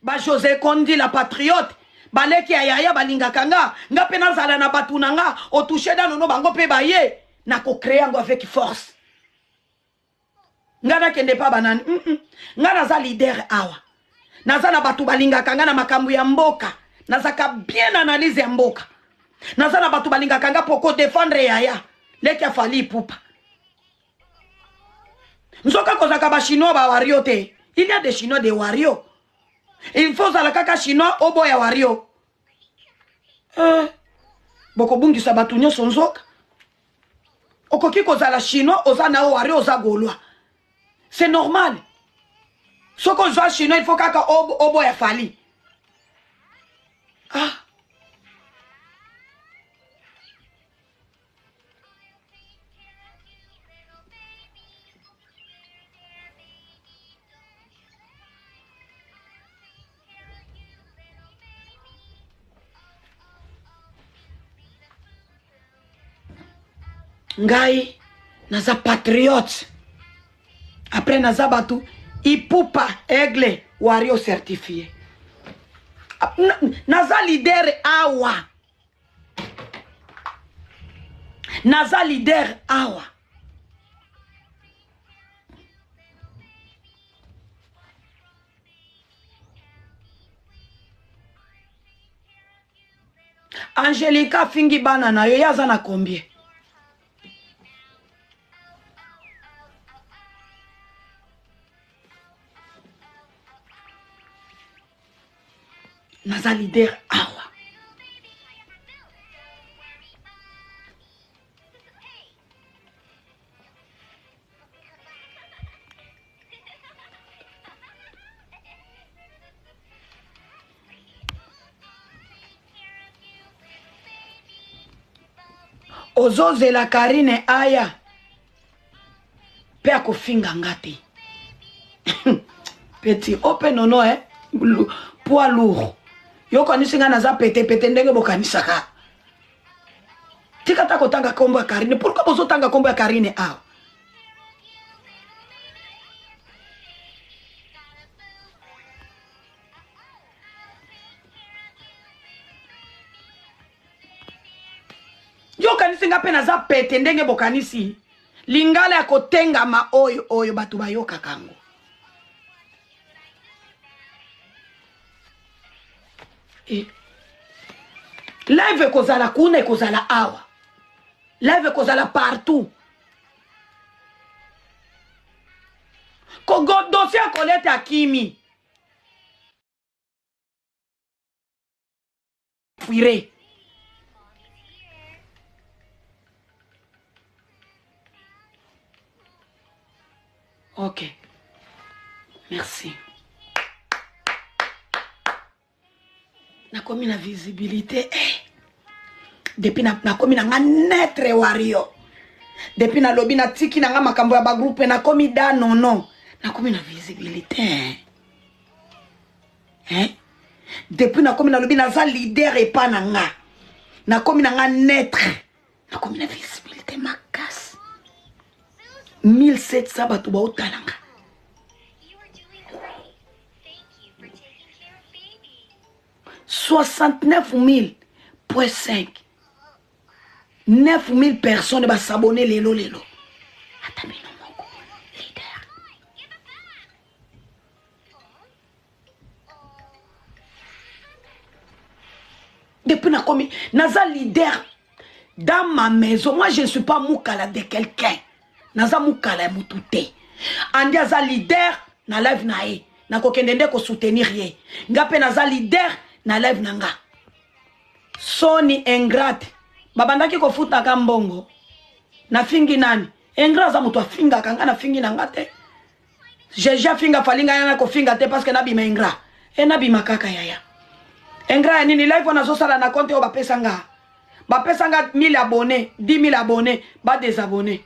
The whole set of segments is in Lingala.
ba José Kondi la patriote baleki ya yaya balingaka nga pe nazala na batu na nga otouche dano no bango pe baye na ko créer ngo avec force nga na kende pa banani nga naza leader awa naza na batu balingaka nga na makambo ya mboka nazaka bien analyse ya mboka naza na batu balingaka nga poko défendre yaya leki afali pupa nzoka kozaka ba chinois ba wario te. Il y a des chinois des wario. Il faut zala kaka chinois obo ya wario. Boko bungi sabatu nyoso nzoka. Okoki kozala chinois ozana o wario oza golwa. C'est normal. Soko zwa chinois il faut kaka obo ya fali. Ngai naza patriote. Après naza batu ipupa aigle wario certifié. Naza leader awa. Naza leader awa. Angelica fingi bana na yo yaza na combien? Naza leader awa. Ozoze la Karine aya pe akofinga ngati. Petit open nono poids lourd. Yo kanisinga naza pete ndenge bokanisaka. Tika tako tanga kombo ya Karine. Pourquoi bozo tanga kombo ya Karine awa? Yo kanisinga pe naza pete ndenge bokanisi. Lingala ya kotenga ma oyo batu bayoka kango. Live kozala kuna kozala awa. Live kozala partout. Kogo dossier kolete akimi. Fuire. Ok. Merci. Na komi na visibilité. Depuis na komi na nga netre wario. Depuis na lobby na tiki na nga makambo ya ba groupe na komi da non. Na komi na visibilité. Depuis na komi na lobby na za leader et pas na nga. Na komi na nga netre. Na komi na visibilité makasi. 1700 batu ba otalanga. 69,000,5. 9,000 personnes va s'abonner lelo. Atamino moko leader. Depuis na komi naza leader dans ma maison. Moi je ne suis pas moukala de quelqu'un. Naza moukala mutute. Andi aza leader na live na e. Na kokendende ko soutenir ye. Ngape naza leader na live nanga. Soni ingrate. Babandaki ko futa ka mbongo. Na fingi nani? Ingrate za mutu afinga kanga na fingi nanga te. Jeja finga falinga yana ko finga te parce que nabi ma ingrate. Nabi makaka yaya. Ingrate nini live wana sala na compte o bapesa nga. Bapesa nga 1000 abonnés, 10 000 abonnés, ba désabonnés.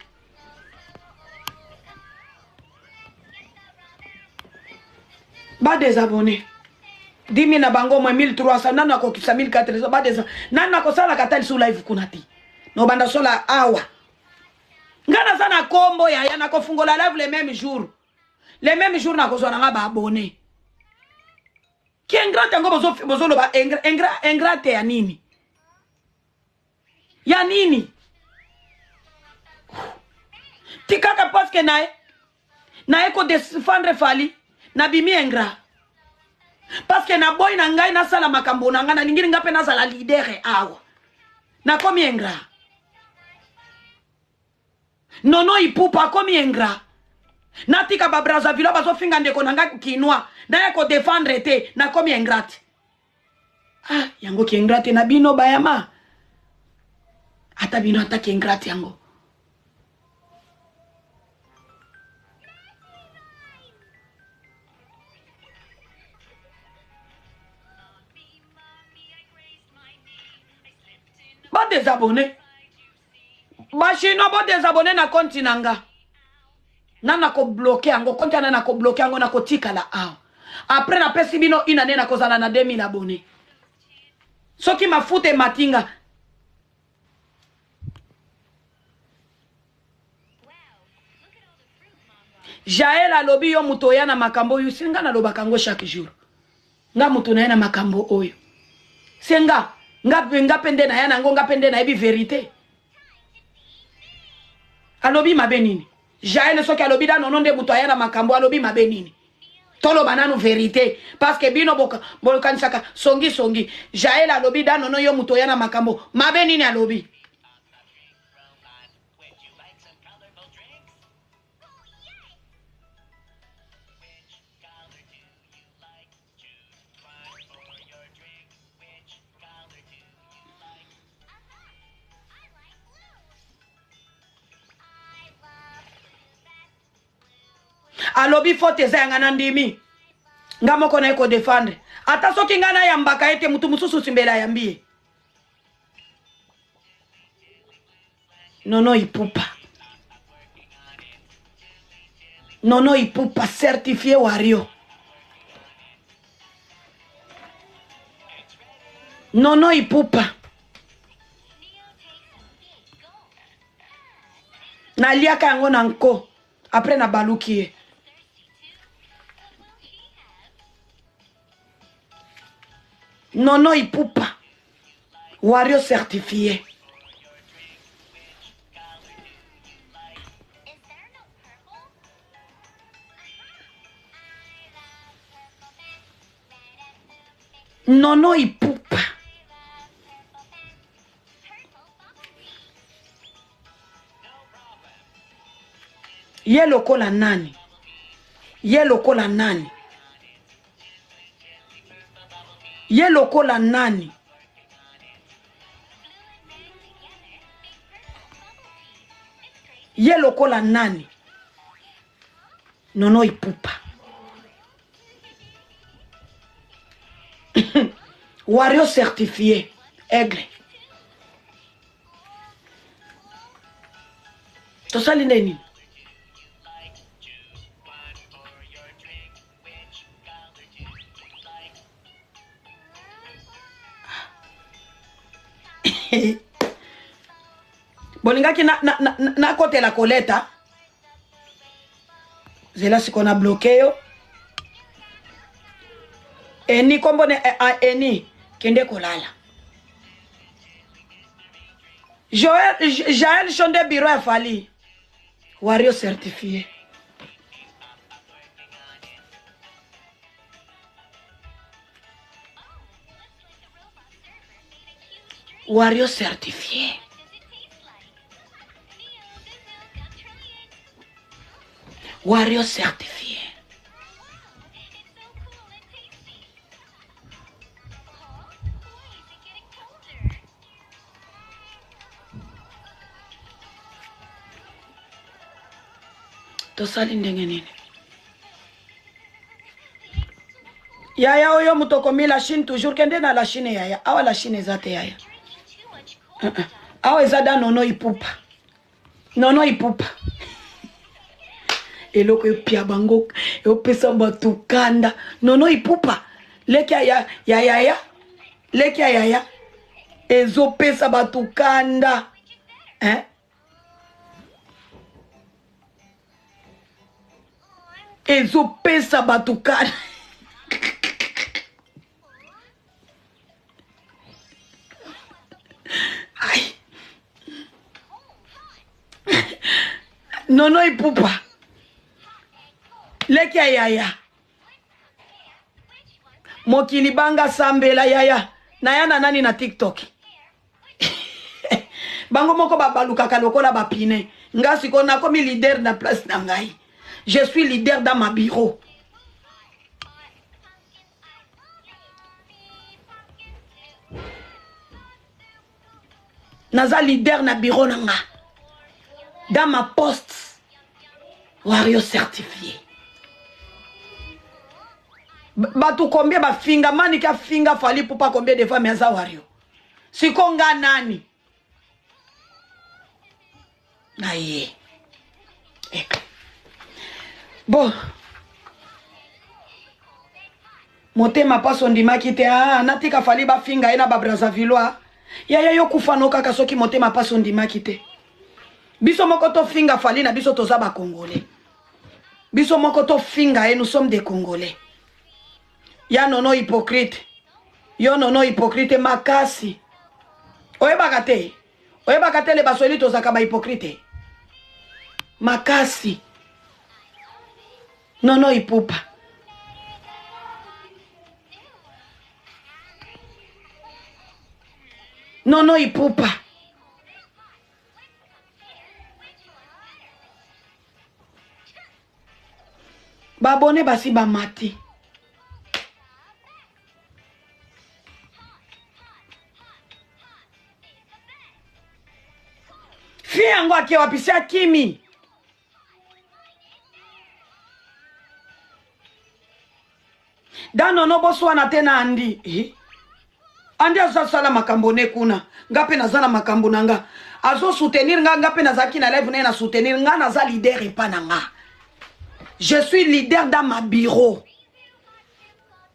Ba désabonnés. 10 000 na bango moins 1300 nana ko kisa 1400 ba desa nana ko sala katali su live kunati no banda sola awa ngana sana kombo ya na ko fungola live le même jour na ko zona nga ba abonné ingrat yango bozoloba ingrat ya nini? Ya nini? Tikaka parce que nae ko défendre Fally na bimi ingrat. Parce que na boy na ngai na sala makambo na ngai na lingiri ngape na sala leader awa. Na komi ingrat. Nono ipupa komi ingrat. Na tika ba Brazzaville bazo finga ndeko na ngai kinwa. Na ko défendre te na komi ingrat. Ah, yango ki ingrat na bino bayama. Ata bino ata ki ingrat yango. Ba désabonné. Ba chino ba désabonné na compte nanga. Nana ko bloqué yango compte nana ko bloqué yango na ko tikala aw. Après na pesi bino ina nena ko zala na 2000 abonnés. Soki mafute matinga. Jael alobi yo muto ya na makambo yu singa na loba kango chaque jour. Nga muto na ya na makambo oyo. Senga nga pende na ya na nga pende na ebi vérité. Alobi mabe nini? Jael soki alobi da nono nde muto ya na makambo alobi mabe nini? Tolo bananu vérité parce que bino boka nsaka songi Jael alobi da nono yo muto ya na makambo mabe nini alobi? Alobi fote za yanga nandimi. Nga moko na eko defendre. Ata soki nga na yambaka ete mutu mususu simbela yambie. Nono ipupa. Nono ipupa certifié wario. Nono ipupa. Na liaka yango nanko. Après na balukie. Nono ipupa. Wario certifié. Nono ipupa. Ye lokola nani? Ye lokola nani? Ye lokola nani? Ye lokola nani? Nono ipupa. Wario certifié. Aigle. Tosali nini? Bolingaki na kote la koleta. Zela sikona bloqué yo. Eni kombone eni kende kolala. Jael Chonde bureau ya Fally. Wario certifié. Wario certifié. Wario certifié. Tosali ndenge nini? Yaya oyo mutokomi la Chine toujours kende na la Chine yaya. Awa la Chine ezate yaya. Awa ezada nono ipupa. Nono ipupa. Eloko epia bango opesa batukanda. Nono ipupa. Lekia ya. Lekia yaya. Ezo pesa batukanda. Ezo pesa batukanda. Nono ipupa. Leki ya yaya. Mokili banga sambela yaya. Nayana nani na TikTok. Bango moko babaluka kalokola bapine. Nga siko na komi leader na place na ngai. Je suis leader dans ma bureau. Naza leader na bureau nanga. Dans ma poste. Wario certifié. Batu combien ba finga mani ka finga fali pour pas combien de fois mais za Wario. Sikonga nani? Aye. Bon. Motema paso ndima kite natika fali ba finga ena ba Brazzaville. Yaya yo kufano kaka soki motema paso ndima kite. Biso moko to finga fali na biso toza ba Congolais. Biso moko to finga et nous sommes des Congolais. Ya nono hypocrite. Yo nono hypocrite makasi. Oye bagate. Oye bagate le basoli tozaka ba hypocrite. Makasi. Nono ipupa. Nono ipupa. Babone basi ba mati. Fie yangu ake wapisia kimi. Dano no bosu wana tena andi. Andi azo sala makambone kuna. Ngape na zala makambo nanga. Azo soutenir nga ngape na zaki na live na soutenir nga na za leader epa na nga. Je suis leader dans ma bureau.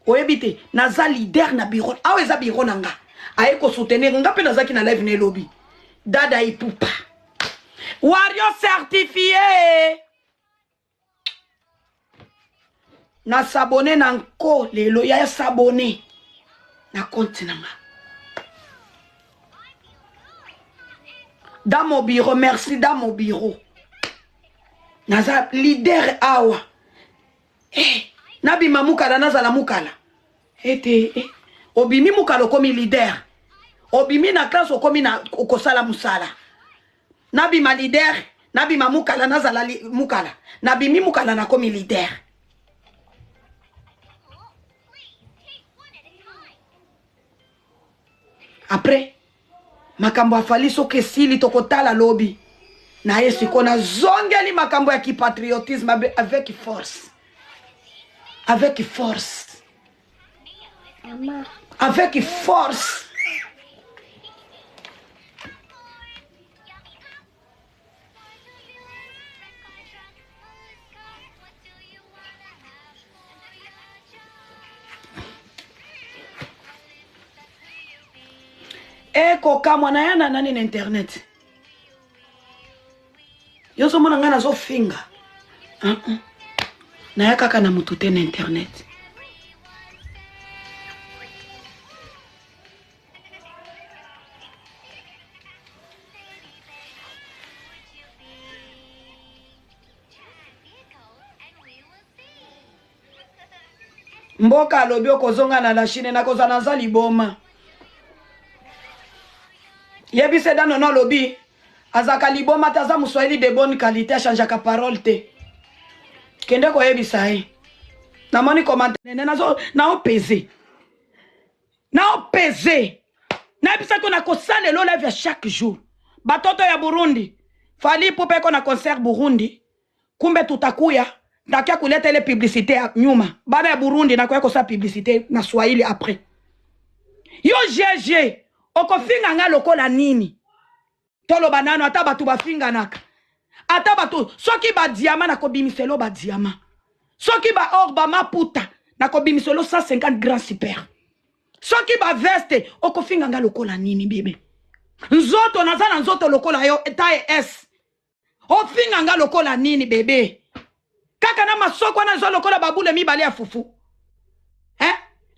Oebite, naza leader na bureau. Awe za bureau nanga. Aye ko soutenir ngape na zaki na live ne lobby. Dada ipupa. Wario certifié. Na s'abonner na nko lelo ya s'abonner na compte nanga. Dans mon bureau, merci dans mon bureau. Naza leader awa. Nabi mamukala naza la mukala. Obimi mukalo komi leader. Obimi na classe okomi na okosala musala. Nabi ma leader, nabi mamukala naza la mukala. Nabi mi mukala na komi leader. Après, makambo afali soke sili tokotala lobby. Na yesi kona zongeli makambo ya kipatriotisme avec force. Avec force. Avec force. Eko kama na yana nani na internet. Yoso mwana ngana zo finga. Na ya kaka na mutute na internet. Mboka alobi okozonga na la Chine na kozana za liboma. Yebi se dano no lobi. Azaka liboma taza muswahili de bonne qualité changeaka parole te. Kende ko yebi sae. Na moni commentaire na opese. Na opese. Na bisa ko na kosane lo live chaque jour. Batoto ya Burundi. Fali pupe ko na concert Burundi. Kumbe tutakuya. Takia kuleta ile publicité ya nyuma. Bana ya Burundi na kwa kosa publicité na Swahili après. Yo GG. Okofinga nga lokola nini? Tolo banano ata batu bafinga naka. Ata batu soki ba diama na kobimiselo ba diama. Soki ba or ba maputa na kobimiselo 150 grand super. Soki ba veste okofinga nga lokola nini bebe? Nzoto nazana nzoto lokola yo taille S. Ofinga nga lokola nini bebe? Kaka na masoko na zo lokola babule mibale ya fufu.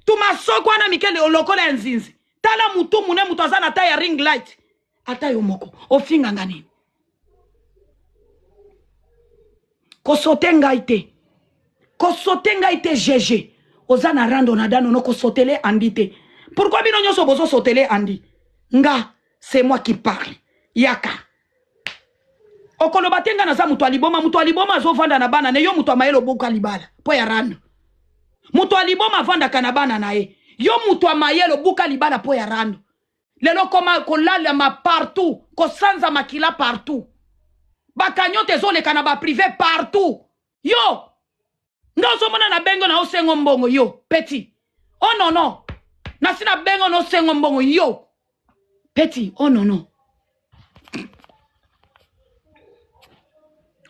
Tu masoko na mikele lokola ya nzinzi. Tala mutu mune mutu azana ta ya ring light. Ata yo moko. Ofinga nga nini? Kosote ngai te. Kosote ngai te GG. Oza na rando na dano no kosotele andi te. Pourquoi bino nyoso bozo sotele andi? Nga, c'est moi qui parle. Yaka. Okolo batenga na za mutu aliboma zo vanda na bana ne yo mutu amaelo boka libala. Po ya rando. Mutu aliboma vanda kana bana na ye. Yo mutu amayelo boka libala po ya rando. Lelo koma kolala ma partout. Kosanza makila partout. Bakanyote zole kana ba privé partout. Yo. Ndozo mona na bengo na osengo mbongo yo. Petit. Oh non non. Nasina bengo na osengo mbongo yo. Petit. Oh non non.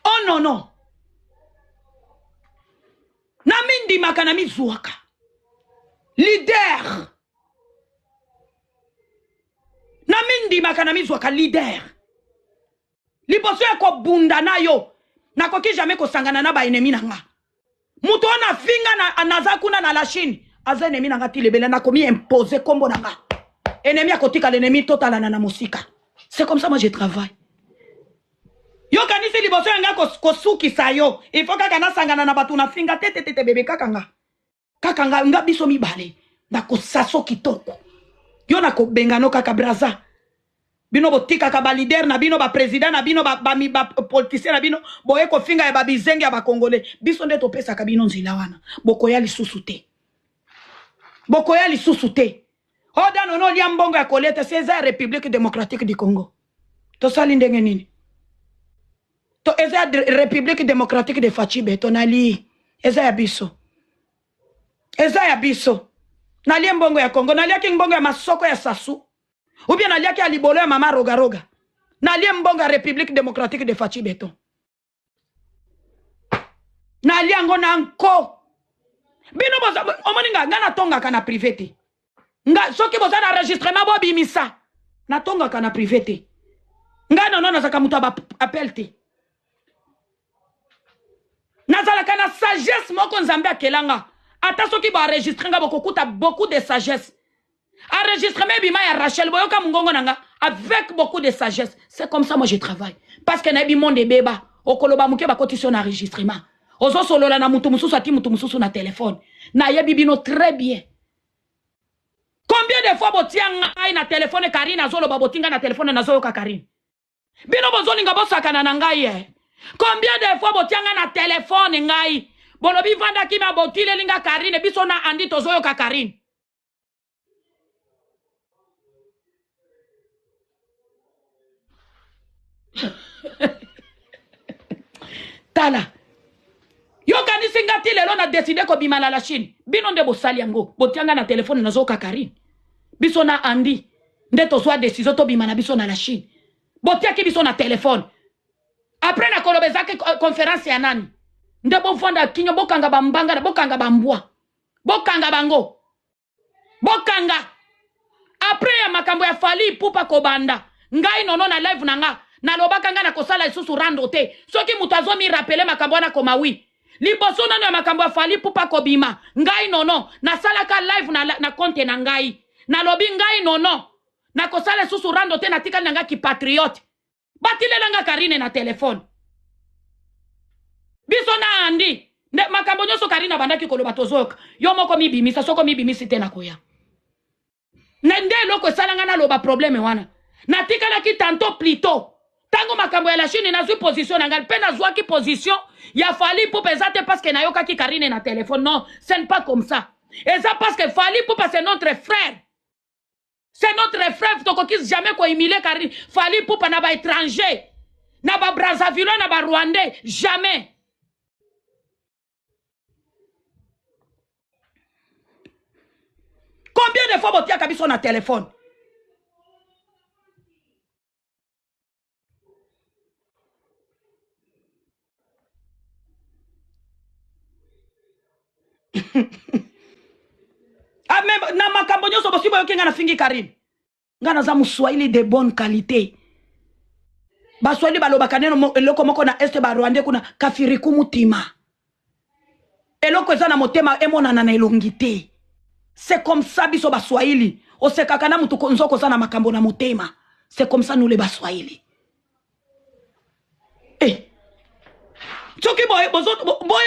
Oh non non. Na mindi makana mizuaka. Leader. Na mindi makana mizuaka leader. Liboso ya ko bunda na yo. Na koki jamais ko sangana na ba enemi na nga. Muto na finga na nazakuna na la Chine. Aza enemi na nga tilebele na komi imposer kombo na nga. Ennemi akotika l'ennemi total na musika. C'est comme ça moi je travaille. Yo kanisi liboso nga kosuki sayo. Il faut kaka na sangana na batu na finga tete bebe kakanga. Kakanga nga biso mibale. Na kosaso kitoko. Yo na ko bengano kaka braza. Bino botika ka ba leader na bino ba president na bino ba politicien na bino boye ko finga ya ba bizenge ya ba congolais. Biso nde to pesa ka bino nzila wana. Bokoya lisusu te. Bokoya lisusu te. Oda nono lia mbongo ya kolete c'est République démocratique du Congo. To sali ndenge nini? To eza République démocratique de Fachibe to nali eza ya biso. Eza ya biso. Nali mbongo ya Congo, nali ki mbongo ya masoko ya Sasu. Ou bien nali ki alibolo ya mama roga roga. Nali mbongo ya République démocratique de Fachibe to. Nali ngo na nko. Bino boza omoninga ngana tonga kana privé. Nga soki boza na enregistrement bo bimisa. Na tonga kana privé te. Nga non na zaka mutu appel te. Nazala kana sagesse moko nzambe akelanga. Ata soki ba enregistrer nga bokokuta beaucoup de sagesse. Enregistrement bima ya Rachel boyoka mungongo nanga avec beaucoup de sagesse. C'est comme ça moi je travaille. Parce que na bi monde beba okoloba muke ba cotisation enregistrement. Ozo solola na mutu mususu ati mutu mususu na téléphone. Na yebi bino très bien. Combien de fois botianga ai na téléphone Karine azolo babotinga na téléphone na zoyoka Karine. Bino bozolinga bosakana na ngai eh. Combien de fois botianga na téléphone ngai. Bolobi vanda kima botile linga Karine biso na andi tozoyoka Karine. Tala. Yo kanisi ngati lelo na décider ko bimala la Chine. Bino nde bosali yango. Botianga na téléphone na zoyoka Karine. Biso na andi. Nde tozwa décision to bimana biso na la Chine. Botiaki biso na téléphone. Après na kolobezaki conférence ya nani. Nde bofanda kinyo bokanga bambanga na bokanga bambwa. Bokanga bango. Bokanga. Après ya makambo ya Fally Ipupa kobanda. Ngai nono na live na nga. Na lobaka nga na kosala isusu rando te. Soki mutazo mi rappeler makambo na koma wi. Liboso nano ya makambo ya Fally Ipupa kobima. Ngai nono. Na salaka live na konte na ngai. Na lobi ngai nono. Na kosala isusu rando te na tika nga ki patriote. Batilela nga Karine na telefone. Biso na andi. Makambo nyoso Karine bandaki koloba tozoka. Yo moko mibimisa soko mibimisi te na koya. Nende loko salanga na loba probleme wana. Na tika na ki tanto plito. Tango makambo ya la Chine na zui position nanga. Pe na zua ki position. Ya Fally Ipupa ezate parce que na yoka ki Karine na telefone. Non, ce n'est pas comme ça. Eza parce que Fally Ipupa c'est notre frère. C'est notre frère, toko kis jamais ko imile Karine. Fally Ipupa na ba étranger. Na ba Brazzaville, na ba Rwandais. Jamais. Combien de fois botia kabiso na téléphone? Ah, mais na makambo nyoso bosibo yokenga na fingi Karine. Ngana za muswahili de bonne qualité. Baswahili balobaka neno eloko moko na este ba Rwanda kuna kafiriku mutima. Eloko eza na motema emonana na elongité. C'est comme ça biso baswahili. Osekaka na mutu nzoko za na makambo na motema. C'est comme ça nous les baswahili. Eh. Soki boye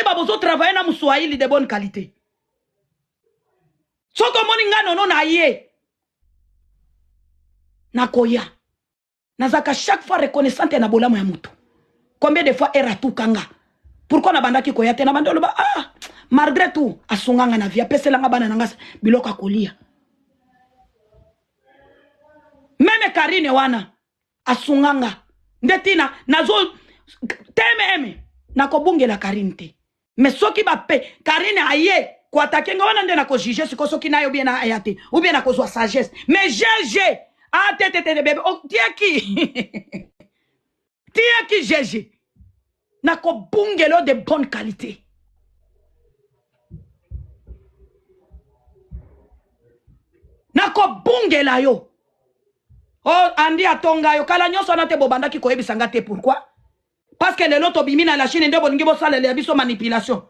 ba bozo travailler na Mswahili de bonne qualité. Soko moni nga nono na ye. Nakoya. Nazaka chaque fois reconnaissante na bolamu ya mutu. Combien de fois eratu kanga? Pourquoi na bandaki koya te na bandolo ba malgré tout asunganga na via peselanga bana nanga biloka kolia. Meme Karine wana asunganga ndetina nazo teme nakobungela Karine te. Mais soki ba pe Karine aye kwa takenga wana nde nako juger siko soki nayo bien na ayate ou bien nako zo sagesse. Mais GG tete bébé tiaki tiaki GG nako bungelo de bonne qualité. Nako bungela yo. Oh, andi atonga yo kala nyoso na te bobanda ki koyebisanga te pourquoi? Parce que lelo to bimina la Chine ndebo ngibo sala le biso manipulation.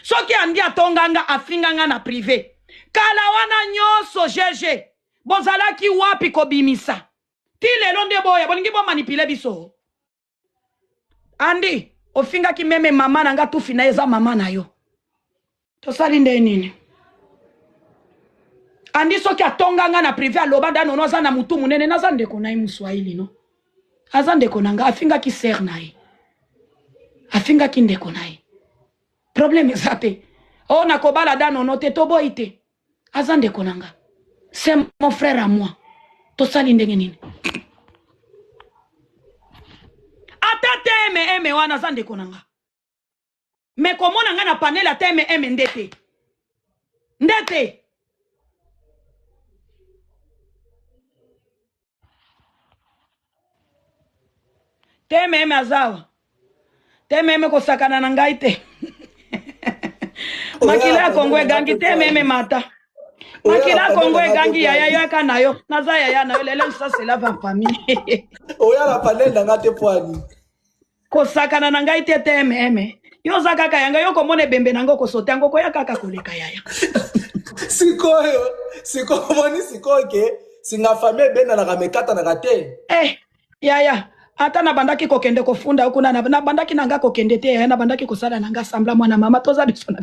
Soki andi atonganga afinganga na privé. Kala wana nyoso GG. Bozala ki wapi ko bimisa. Ti lelo ndebo ya bongibo manipule biso. Andi ofinga ki meme mama nanga tu fina eza mama na yo. To sali nde nini? Andi soki atonganga na privé aloba da nono za na mutu munene naza ndeko na Mswahili no. Aza ndeko nanga afinga ki ser na ye. Afinga ki ndeko na ye. Problème ezate. Oh nakobala da nono te tobo ite. Aza ndeko nanga. C'est mon frère à moi. To sali ndenge nini? Ata teme wana za ndeko nanga. Me komona nga na panel a teme ndete. Ndete. Teme azawa. Teme ko sakana na ngai te. Makila Kongo gangi teme mata. Makila Kongo gangi yaya ka nayo. Naza yaya nayo lele ça c'est la famille. Oya la panel na ngate poani. Ko sakana na ngai te teme. Yo zaka ka yanga yo komone bembe nango ko sote ngo ko yakaka koleka yaya. Siko moni siko ke singa famille bena na kamekata na kate. Yaya. Ata na bandaki kokende kofunda ukuna na bandaki nanga kokende te na bandaki kosala nanga sambla mwana mama toza bisona.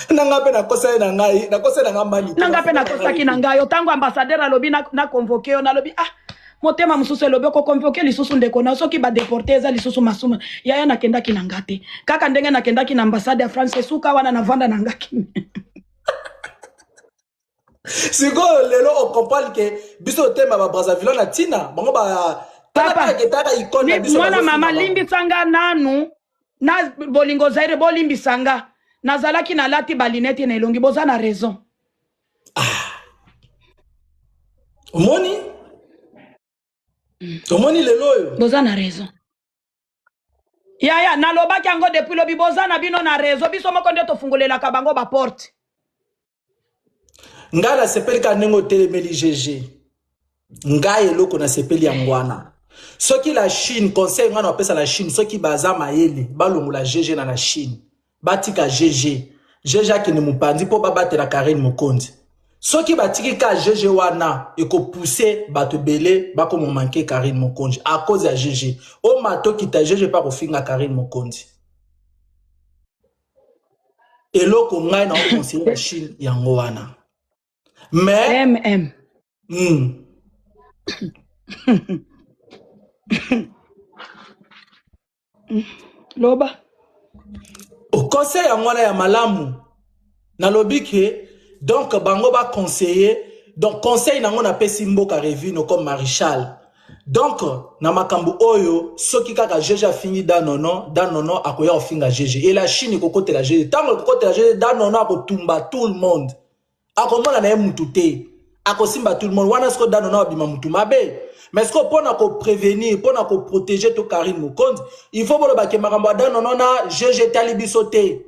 Nanga pe na kosa na ngai na kosa na mali. Nanga pe na kosa ki nanga yo tango ambassadeur alobi na convoquer yo na lobi motema mususu lobi ko convoquer lisusu ndeko na soki ba déporter za lisusu masuma yaya nakenda ki nanga te kaka ndenge nakenda ki na ambassade ya France suka wana na vanda nanga ki. Siko lelo on comprend que biso tema ba Brazzaville na tina bango ba papa mwana mama limbi sanga nanu na bolingo zaire bolimbi sanga nazalaki na lati balinete na elongi boza na raison. Omoni lelo yo boza na raison. Yaya nalobaki yango depuis lobi boza na bino na raison biso moko nde tofungolelaka bango ba porte. Ngala sepeli ka nengo telemeli GG. Nga eloko na sepeli ya ngwana. Soki la Chine, conseil ngana wapesa la Chine, soki baza mayele, balongo la GG na la Chine. Batika GG. GG ki ne mupandi po babate la Karine Mokonzi. Soki batiki ka GG wana, eko pousse bato bele, bako mo manke Karine Mokonzi. A cause ya GG. O mato kita GG pa kofinga Karine Mokonzi. Eloko ngai na conseil la Chine yango wana. Mais Loba au conseil ya mwana ya malamu na lobike donc bango ba conseiller donc conseil nango na pesi mboka revino comme maréchal donc na makambu oyo soki kaka GG afini danono akoya ofinga GG et la Chine kokote la GG tango kokote la GG danono akotumba tout le monde akomona na mutu te akosimba tout le monde wana sko danono abima mutu mabe. Mais ce qu'on peut prévenir, pour protéger tout Karine Mokonzi, il faut que les gens na GG talibisoté.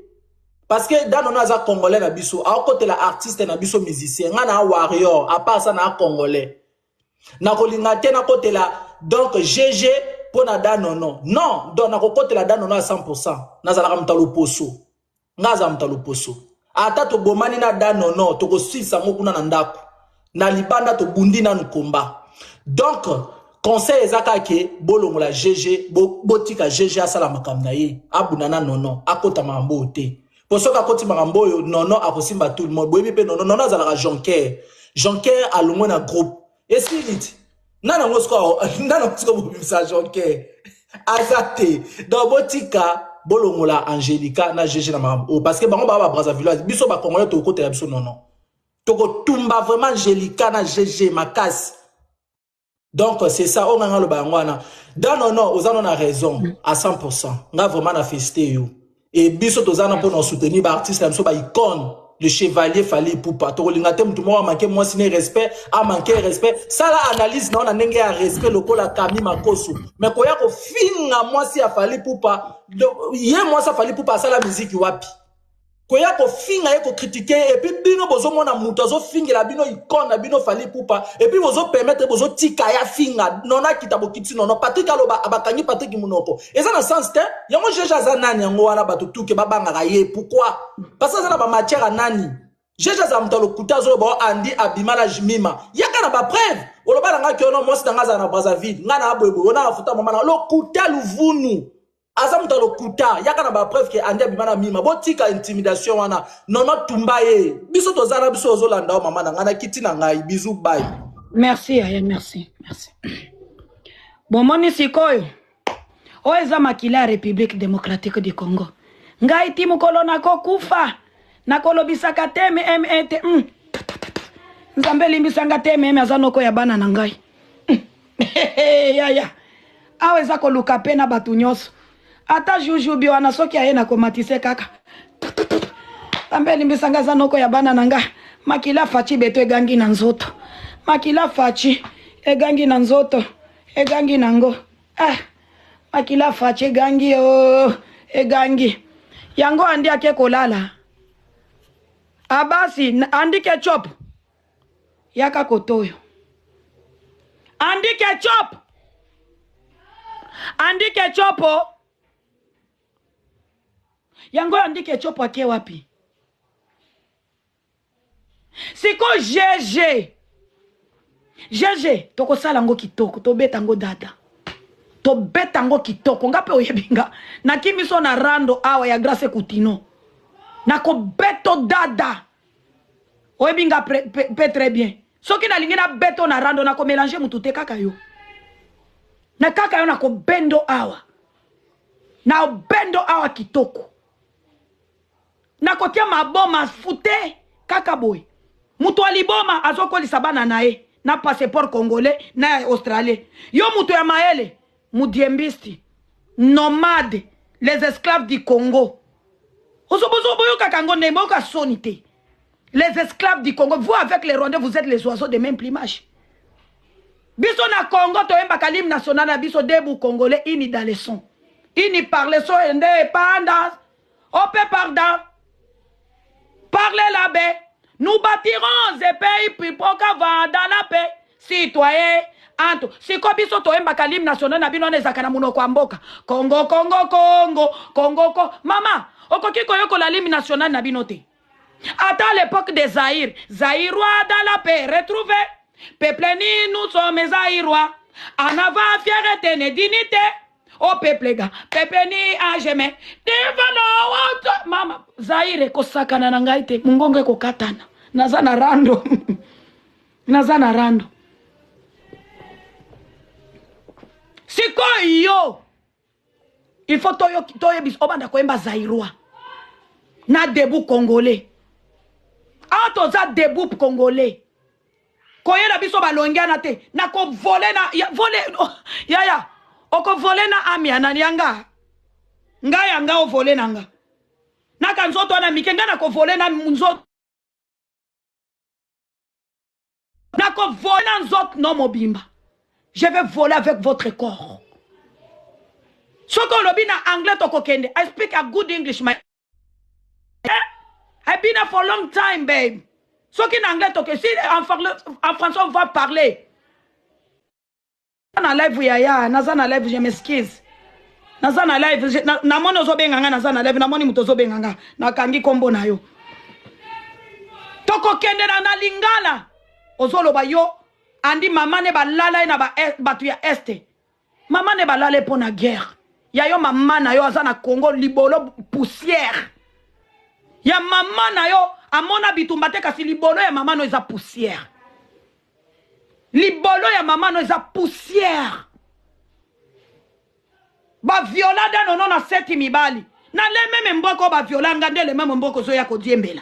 Parce que dans nos Congolais na biso, à côté la artiste na biso musicien, na warrior, à part ça na Congolais. Na kolingate na côté la donc GG pour na danono. Non, donc na côté la danono à 100%. Na zala mtalo poso. Na za mtalo poso. Ata to bomani na danono, to ko sisa mo kuna na ndako. Na libanda to bundi na nkomba. Donc, conseil ezaka ke bolongo la GG botika GG asala makambo na ye abunana nono akota mambo te posoka akoti makambo yo nono akosimba tout le monde boyebi pe nono azalaka Jonker alongo na groupe esiliti nana ngosko bobimisa Jonker azate donc botika bolongo la Angelica na GG na makambo parce que bango ba Brazzaville biso ba congolais to kotela biso nono toko tumba vraiment Angelica na GG makasi. Donc c'est ça on a le bangwana dans non aux on a raison à 100%. On a vraiment na félicité yo et biso tozana pour nous soutenir ba artiste la biso ba icône le chevalier Fally Ipupa to lingate mutu mo manquer moi siné respect a manquer respect ça la analyse na on a ndenge ya respect lokola Kami Makosu mais ko ya ko finga moi si a Fally Ipupa hier moi ça Fally Ipupa ça la musique wapi koya ko finga ko critiquer et puis bino bozo mona muto zo finga bino icône bino Fally Ipupa et puis bozo permettre bozo tika ya finga nona kitabo kiti nono Patrick aloba abakangi Patrick Munoko et ça dans sens te yango jeja za nani yango wana batu tuke babanga ye pourquoi parce que ça na ba matière nani jeja za mutalo kutazo ba andi abimala jimima yaka na ba preuve oloba nga ke ono mosi nga za na Brazzaville nga na abwebo ona afuta mama na lo kutalu vunu Azam le kuta yaka na ba preuve que andi abimana mima botika intimidation wana nono tumbaye biso tozana biso ozolanda mama na ngana kiti na ngai bisou bye. Merci merci bon moni sikoyo o eza makila République démocratique du Congo ngai timu kolona ko kufa na kolobisaka teme MET nzambe limbisanga teme azanoko ya bana na ngai ya aweza koluka pena batu nyoso ata juju biwana soki ayena komatise kaka ambeli mbisanga zanoko ya bana nanga makila fachi beto egangi na nzoto makila fachi egangi na nzoto egangi nango makila fachi egangi egangi yango andi ake kolala abasi andi ketchup yaka kotoyo andi ketchup yango andike chopo ake wapi siko GG toko sala ngo kitoko to beta ngo dada to beta ngo kitoko ngape oyebinga na kimiso na rando awa ya Grace Kutino na ko beto dada oyebinga pe très bien soki na lingi na beto na rando na ko mélanger mutute kaka yo na kaka yo na ko bendo awa kitoko na kotia maboma fute kaka boy mutu aliboma azokolisa bana nae na passeport congolais na australien yo mutu ya maele mudiembisti nomade les esclaves du Congo osobozo boyo kakango nembo ka sonité les esclaves du Congo vous avec les Rwandais vous êtes les oiseaux de même plumage biso na Congo to emba kalim national na biso debu congolais ini dans les sons ini parle so indépendance opé pardon. Parlez la paix. Nous bâtirons ce pays puis pour qu'avant dans la paix. Citoyens, Anto. Si kobiso to emba kalim national na bino nezaka na munoko amboka. Congo. Mama, okoki koyoko la lim national na bino te. À l'époque des Zaïre, Zaïrois dans la paix retrouvé. Peuple ni nous sommes Zaïrois. En avant fierté et dignité. Oh peuple ga, peuple ni ajeme. Devano mama Zaire ko sakana na ngaite mungonge ko katana. Nazana rando. Siko yo. Il faut toyo bis obanda ko emba Zaïrois. Na debout congolais. Ato za debout congolais. Koyela biso balongia na te. Na ko voler na ya. Oko vole na ami ananianga. Nga o vole nanga. Na kanzoto na mikenga na ko vole na nzoto. Na ko vole na nzoto no mobimba. Je vais voler avec votre corps. Soko lobi na anglais toko kende. I speak a good English my. I've been here for a long time babe. Soki na anglais toko si en français on va parler. Na live yaya naza na live je m'excuse naza na live na mono zo benganga naza na live na moni muto zo benganga na kangi kombo na yo toko kende na lingala ozoloba yo andi mama ne balala na batu ya este. Mama ne balala pour na guerre. Ya yo mama na yo aza na Congo libolo poussière. Ya mama na yo amona bitumba te kasi libolo ya mama no eza poussière. Libolo ya mama no eza poussière. Ba violada no na seti mibali. Na le meme mboko ba violanga nde le meme mboko zo ya ko diembela.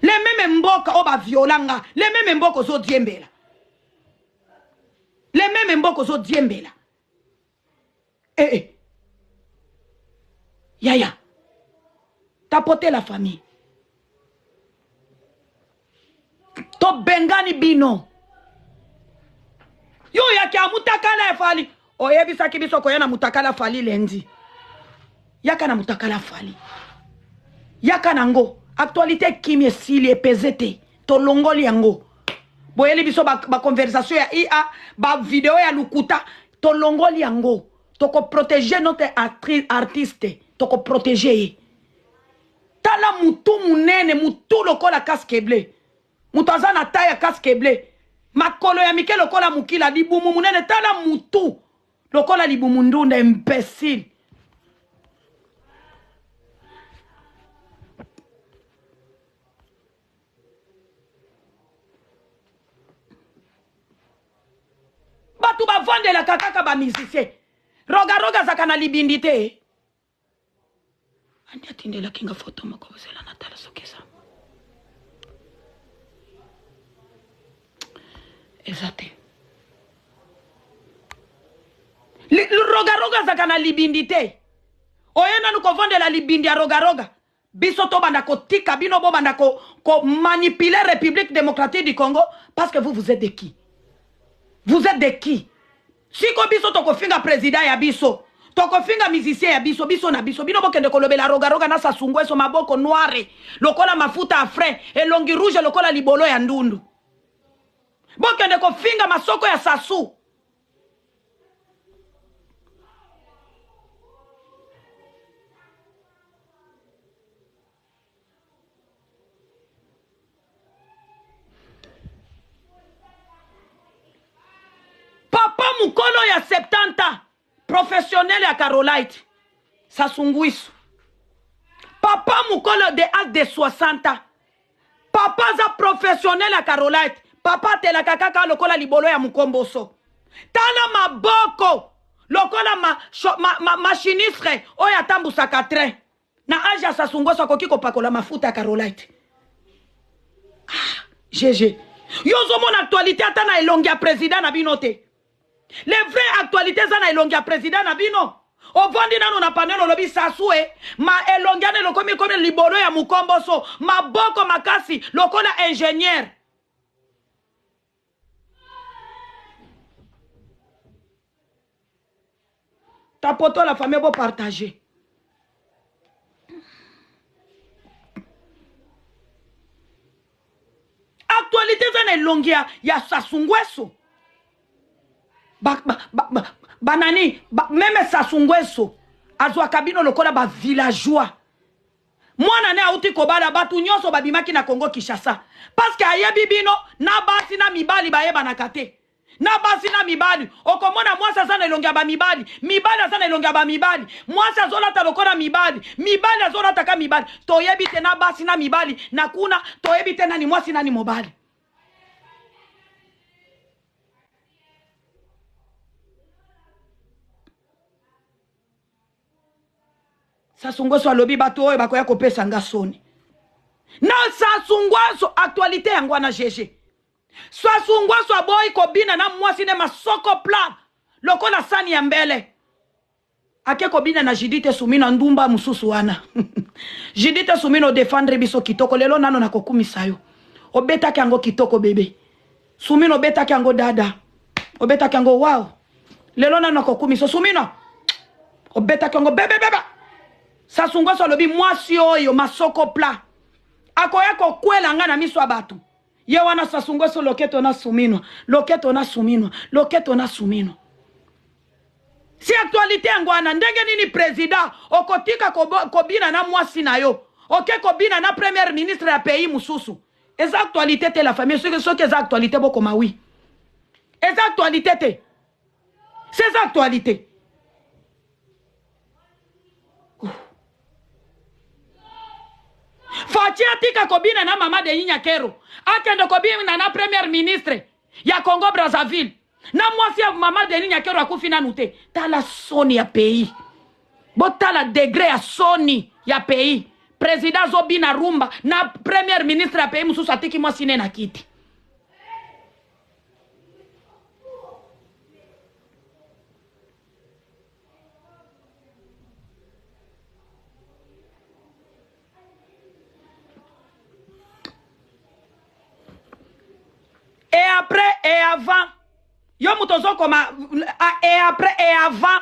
Le meme mboka o ba violanga, le meme mboko zo diembela. Le meme mboko zo diembela. Yaya. Tapoter la famille. To bengani bino. Yo yaki amutakala ya fali. Oyebisa kibiso koyana mutakala fali lendi. Yaka na mutakala fali. Yaka nango. Actualité kimi esili epezete. To longoli yango. Boyeli biso ba conversation ya IA. Ba video ya lukuta. To longoli yango. Toko protéger notre artiste. Toko protéger. Tala mutu munene. Mutu lokola kaskeble. Mutu azana taya kaskeble. Makolo ya mike lokola mukila. Libumu munene. Tala mutu. Lokola libumu ndunda imbécile. Batu ba vande la kakaka ba musicien. Roga zaka na libindite. Andi atinde la kinga photo moko zela natala sokeza. Exacte. Roga zaka na libindite. Oyena nuko vande la libindi ya roga. Biso to banda ko tika bino bo banda ko manipuler République démocratique du Congo parce que vous êtes de qui? Vous êtes de qui? Si ko biso toko finga président ya biso, toko finga musicien ya biso, biso na biso, bino bokende kolobela roga na sasungwe so maboko noire, lokola mafuta à frein, elongi rouge lokola libolo ya ndundu. Bokende ko finga masoko ya sasu. Papa mukolo ya 70 professionnel ya Carolite Sasunguisu. Papa mukolo de âge de 60. Papa za professionnel ya Carolite. Papa tela kakaka lokola libolo ya mukomboso. Tala maboko lokola machinistre oya tambusa 4 na âge ya Sasunguisu akoki kopakola mafuta ya Carolite. GG. Yozo mon actualité atana elongi ya président na binote. Les vraies actualités zana elongi ya président na bino. Ovondi nano na panelo lobi sasue. Ma elongiane lokomi kome libolo ya mukomboso. Ma boko makasi lokola ingénieur. Ta poto la famille bo partager. Actualité zana elongi ya Sasungueso. Banani, même Sasungueso, azwa kabino lokola ba villageois. Mwana ne auti kobala batu nyonso babimaki na Congo Kinshasa. Parce que ayebi bino na basi na mibali bayeba na kate. Na basi na mibali, okomona mwasa sana elongia ba mibali. Mibali sana elongia ba mibali. Mwasa zola ta lokola mibali. Mibali zola taka mibali. Toyebi te na basi na mibali. Na kuna toyebi te na ni mwasi na ni mobali. Sasungueso alobi bato oyo bakoya kopesa nga soni. Na Sasungueso actualité yango na GG. Sasungueso aboyi kobina na mwasi ne masoko plan lokola sani ya mbele. Ake kobina na Judith Sumino ndumba mususu wana. Judith Sumino defendre biso kitoko lelo nano na kokumisa yo. Obeta kango kitoko bebe. Sumino obeta kango dada. Obeta kango wow. Lelo nano na kokumisa Sumino. Obeta kango bebe. Sasungueso lobi mwasi oyo masoko pla. Akoya ko kwela nga na miso abatu. Ye wana Sasungueso loketo na Sumino. Loketo na Sumino. Loketo na Sumino. Si actualité ngwana ndenge nini president okotika kobina na mwasi na yo. Oke kobina na premier ministre ya pays mususu. Eza actualité te la famille. Ce que eza actualité boko mawi. C'est actualité. C'est actualité. Fatia tika kobina na mama de Yinya Kero. Akende kobina na premier ministre ya Congo Brazzaville. Na mwasi ya mama de Yinya Kero akufina nute. Tala soni ya pays. Botala degré ya soni ya pays. Président Zobina Rumba na premier ministre ya pays mususu atiki mwasi ne na kiti. Et après et avant. Yo mutozo koma et après et avant.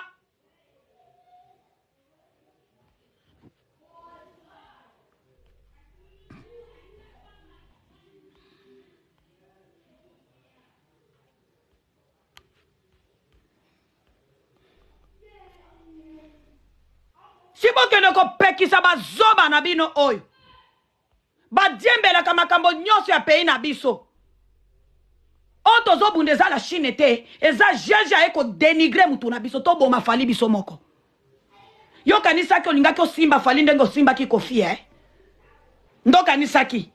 Si vous ne comprenez pas, ba zoba na bino oyo. Ba diembela kama kambo nyonso ya pays na biso. Otozo bundeza la Chine te, eza jeja eko dénigrer mutu na biso to boma fali biso moko. Yo kanisa ki olinga ki osimba fali ndenge osimba ki kofi Ndo kanisa ki.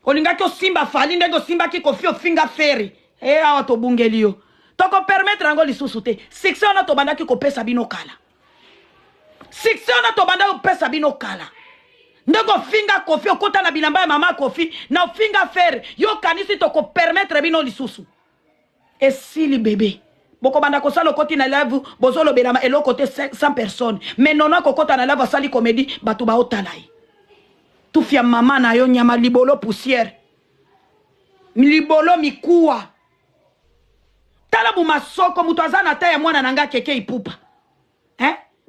Olinga ki osimba fali ndenge osimba ki kofi ofinga feri. Awa to bungeli yo. Toko permettre ngo lisusu te. Sikse ona to banda ki kopesa bino kala. Sikse ona to banda kopesa bino kala. Ndego finga kofi okota na bilamba ya mama kofi na finga fer yo kanisi to ko permettre bino lisusu et si li bébé boko banda ko sala koti na live bozolo belama elo côté 100 personnes mais nono ko kota na live sali comédie batu ba otalai tu fia mama na yo nyama libolo poussière libolo mikuwa tala bu masoko mutu azana ta ya mwana nanga keke ipupa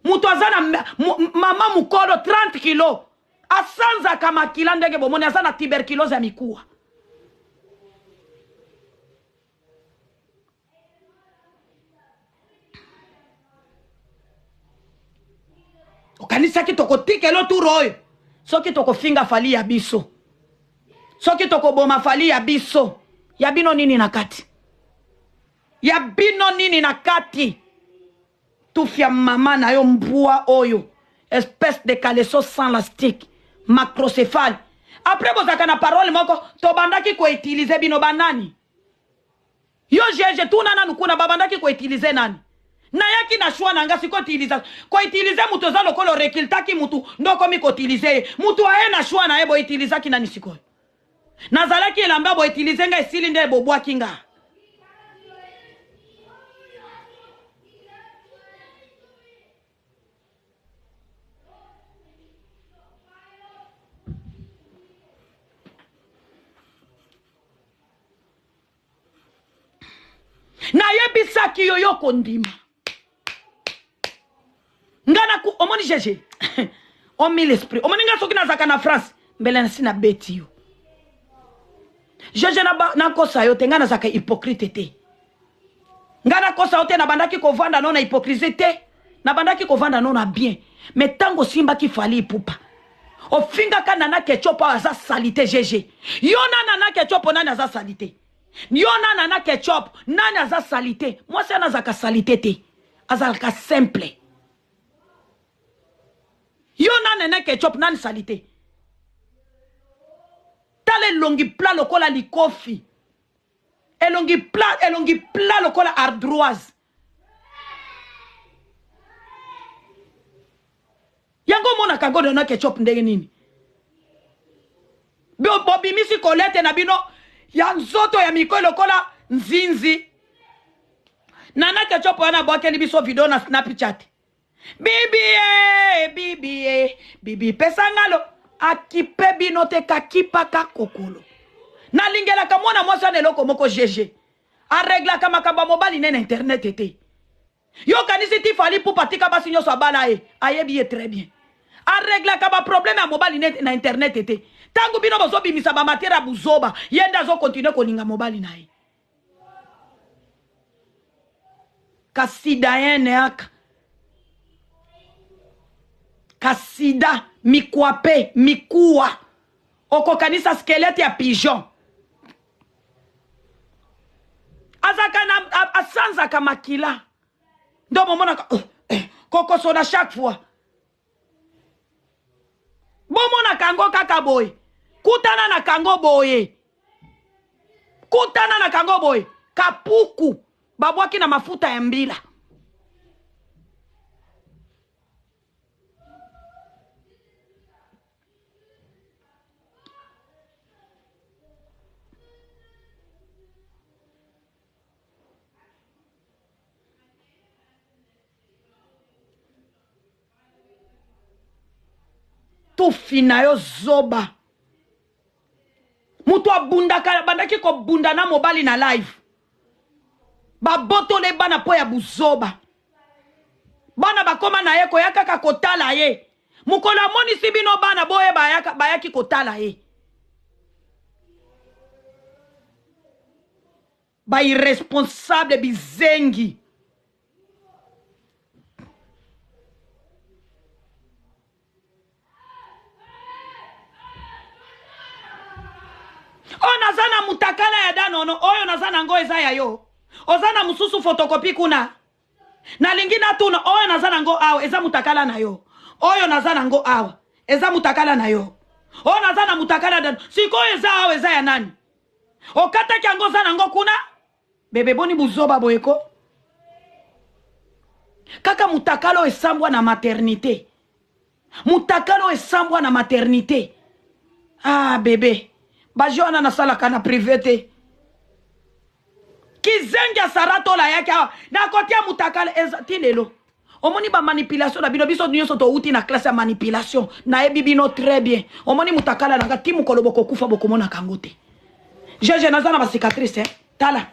mutu azana mama mukolo 30 kilos asanza kama kila ndege bomoni asana tuberculose ya mikuwa. Okanisa ki toko tikelo turoyo. Soki toko finga fali ya biso. Soki toko boma fali ya biso. Ya bino nini na kati. Ya bino nini na kati. Tufia mama na yo mbua oyo. Espèce de caleçon sans lastique. Macrocéphale. Après vous avez une parole moko to bandaki ko utiliser bino banani. Yo jeje tu nana nukuna babandaki ko utiliser nani. Na yaki na shwa nanga siko utiliser. Ko utiliser mutu za lokolo rekiltaki mutu ndoko mi ko utiliser. Mutu aye na shwa na ebo utiliser ki nani siko. Nazalaki elamba bo utiliser nga esili nde bo bwa kinga. Na yebisa ki yoyo kondima. Ngana ku omoni jeje. Omi l'esprit. Omoni nga soki na zaka na France. Mbele na sina beti yo. Jeje na kosa yo te nga na zaka hypocrite te. Ngana kosa yo te na bandaki ko vanda non na hypocrisie te. Na bandaki ko vanda non na bien. Mais tango simba ki fali pupa. O finga ka nana ketchup aza salite jeje. Yo nana ketchup nana aza salite. Yo nana ketchup nani aza salite. Moi c'est nazaka salite te. Azalaka simple. Yo nana ketchup nani salite. Tale longi plat lokola likofi. Elongi plat lokola ardoise. Yango mona kango dona ketchup ndenge nini. Bobi misi kolete na bino ya nzoto ya miko lokola nzinzi. Nana ketchup wana boke libiso video na Snapchat. Bibi pesa ngalo akipe bino te kakipa kakokolo. Na lingela kamona mwasa neloko moko jeje. A regla kama kamba mobile na internet ete. Yo kanisi ti fali pour patika basi nyoso abala ayebi très bien. A regla kaba problème a mobile na internet ete. Tangu bino bozo bimisa ba matera buzoba yenda zo continue kolinga mobile na ye. Kasida yene aka. Kasida mikwape mikuwa. Oko kanisa skelete ya pigeon. Azaka na basanzaka makila ndo momonaka kokosola chaque fois bomona kango kaka boye kutana na kango boye kutana na kango boye kapuku babwaki na mafuta ya mbila tufina yo zoba mutu abundaka bandaki ko bunda na mobali na live babotole bana po ya buzoba bana bakoma na ye koyaka kaka kotala ye mukolo amonisi bino bana boye bayaki kotala ye ba irresponsable bizengi o nazana mutakala ya danono oyo nazana ngo eza ya yo ozana mususu fotokopi kuna na lingina tuna oyo nazana ngo awa eza mutakala na yo oyo nazana ngo awa eza mutakala na yo oyo nazana mutakala dano siko eza awa eza ya nani okata kyango zana ngo kuna bebe boni buzoba boyeko kaka mutakalo esambwa na maternité mutakalo esambwa na maternité ah bebe bajona na sala kana private kizenga sarato la yake na kotia mutakala tinelo omoni ba manipulation na bino biso nyonso to uti na classe ya manipulation na ebi bino très bien omoni mutakala na timu koloboko kufa bokomona kangote jeje nazana ba cicatrice tala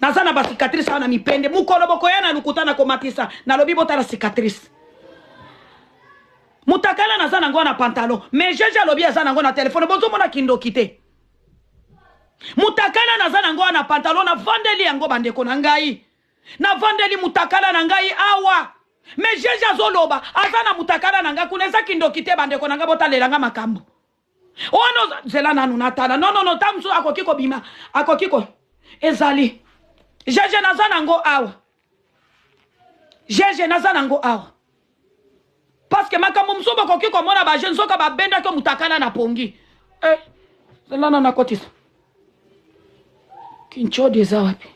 nazana ba cicatrice na mipende mukoloboko yana lukutana komatisa na lobi bota la cicatrice mutakala nazana ngo na pantalon mais jeje lobi azana ngo na téléphone bozo mona kindo kite mutakala nazana ngo na pantalon na vandeli yango bandeko na ngai na vandeli mutakala na ngai awa mais jeje azoloba azana mutakala na ngai kuneza kindo kite bandeko na ngai botalelanga makambo ono zela nanu natala no tamsu akokiko bima akokiko ezali jeje nazana ngo awa jeje nazana ngo awa parce que makambo msuba kokiko mona ba jeune soka ba benda ko mutakala na pongi zela na kotisa kinchodi eza wapi